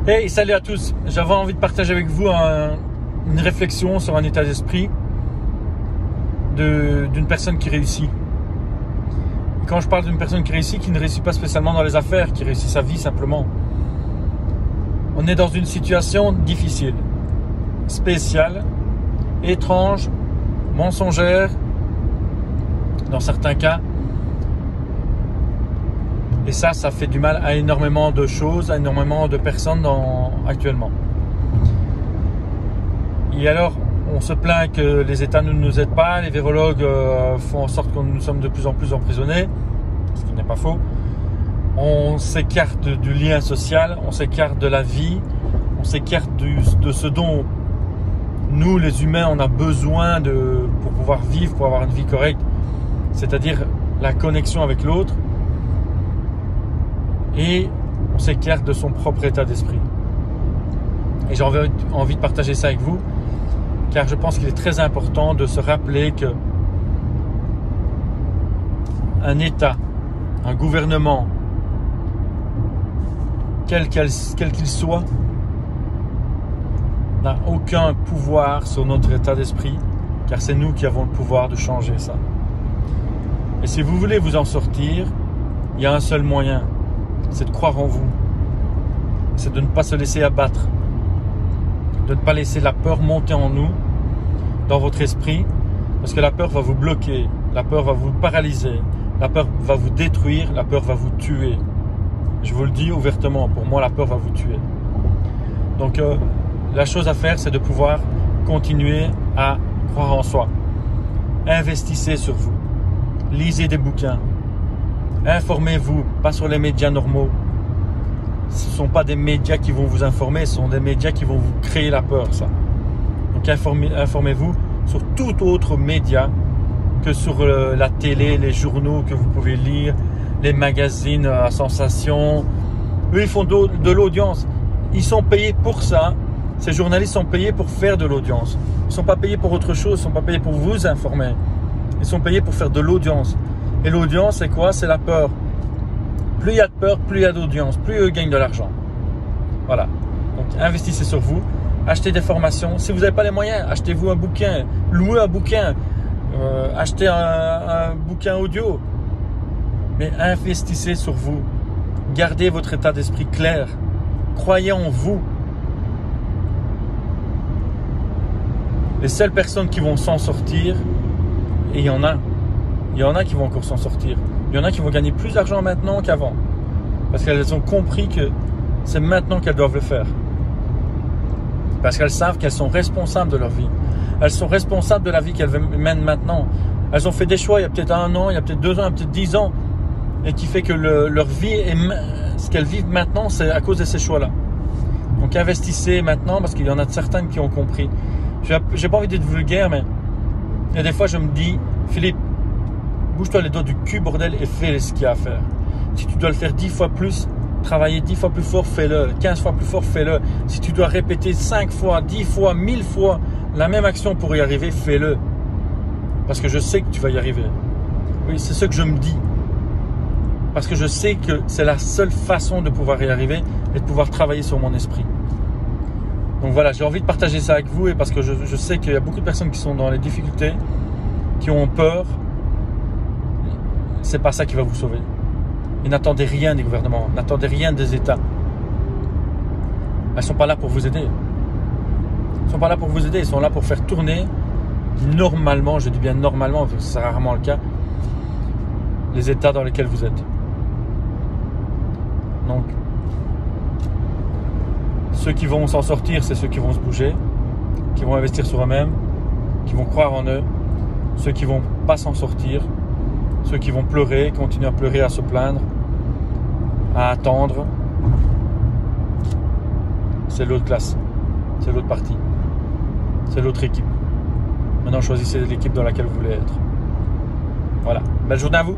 Hey, salut à tous. J'avais envie de partager avec vous une réflexion sur un état d'esprit d'une personne qui réussit. Quand je parle d'une personne qui réussit, qui ne réussit pas spécialement dans les affaires, qui réussit sa vie simplement. On est dans une situation difficile, spéciale, étrange, mensongère, dans certains cas. Et ça fait du mal à énormément de choses, à énormément de personnes actuellement. Et alors, on se plaint que les États ne nous aident pas, les virologues font en sorte que nous sommes de plus en plus emprisonnés, ce qui n'est pas faux. On s'écarte du lien social, on s'écarte de la vie, on s'écarte de ce dont nous, les humains, on a besoin pour pouvoir vivre, pour avoir une vie correcte, c'est-à-dire la connexion avec l'autre. Et on s'écarte de son propre état d'esprit. Et j'ai envie de partager ça avec vous, car je pense qu'il est très important de se rappeler que un État, un gouvernement, quel qu'il soit, n'a aucun pouvoir sur notre état d'esprit, car c'est nous qui avons le pouvoir de changer ça. Et si vous voulez vous en sortir, il y a un seul moyen, c'est de croire en vous, c'est de ne pas se laisser abattre, de ne pas laisser la peur monter en nous, dans votre esprit, parce que la peur va vous bloquer, la peur va vous paralyser, la peur va vous détruire, la peur va vous tuer. Je vous le dis ouvertement, pour moi la peur va vous tuer. Donc la chose à faire, c'est de pouvoir continuer à croire en soi. Investissez sur vous, lisez des bouquins, informez-vous, pas sur les médias normaux. Ce ne sont pas des médias qui vont vous informer, ce sont des médias qui vont vous créer la peur, ça. Donc informez-vous sur tout autre média que sur la télé, les journaux que vous pouvez lire, les magazines à sensation. Eux, ils font de l'audience. Ils sont payés pour ça. Ces journalistes sont payés pour faire de l'audience. Ils ne sont pas payés pour autre chose, ils ne sont pas payés pour vous informer. Ils sont payés pour faire de l'audience. Et l'audience, c'est quoi? C'est la peur. Plus il y a de peur, plus il y a d'audience, plus eux gagnent de l'argent. Voilà. Donc, investissez sur vous. Achetez des formations. Si vous n'avez pas les moyens, achetez-vous un bouquin. Louez un bouquin. Achetez un bouquin audio. Mais investissez sur vous. Gardez votre état d'esprit clair. Croyez en vous. Les seules personnes qui vont s'en sortir, et il y en a qui vont encore s'en sortir. Il y en a qui vont gagner plus d'argent maintenant qu'avant. Parce qu'elles ont compris que c'est maintenant qu'elles doivent le faire. Parce qu'elles savent qu'elles sont responsables de leur vie. Elles sont responsables de la vie qu'elles mènent maintenant. Elles ont fait des choix il y a peut-être 1 an, il y a peut-être 2 ans, il y a peut-être 10 ans. Et qui fait que leur vie, ce qu'elles vivent maintenant, c'est à cause de ces choix-là. Donc investissez maintenant parce qu'il y en a certaines qui ont compris. J'ai pas envie d'être vulgaire, mais il y a des fois je me dis, Philippe, bouge-toi les doigts du cul, bordel, et fais ce qu'il y a à faire. Si tu dois le faire 10 fois plus, travailler 10 fois plus fort, fais-le. 15 fois plus fort, fais-le. Si tu dois répéter 5 fois, 10 fois, 1000 fois la même action pour y arriver, fais-le. Parce que je sais que tu vas y arriver. Oui, c'est ce que je me dis. Parce que je sais que c'est la seule façon de pouvoir y arriver et de pouvoir travailler sur mon esprit. Donc voilà, j'ai envie de partager ça avec vous et parce que je sais qu'il y a beaucoup de personnes qui sont dans les difficultés, qui ont peur. C'est pas ça qui va vous sauver. Et n'attendez rien des gouvernements, n'attendez rien des États. Elles ne sont pas là pour vous aider. Ils ne sont pas là pour vous aider, ils sont là pour faire tourner normalement, je dis bien normalement, parce que c'est rarement le cas, les États dans lesquels vous êtes. Donc, ceux qui vont s'en sortir, c'est ceux qui vont se bouger, qui vont investir sur eux-mêmes, qui vont croire en eux. Ceux qui vont pas s'en sortir, ceux qui vont pleurer, continuer à pleurer, à se plaindre, à attendre, c'est l'autre classe, c'est l'autre partie, c'est l'autre équipe. Maintenant, choisissez l'équipe dans laquelle vous voulez être. Voilà, belle journée à vous.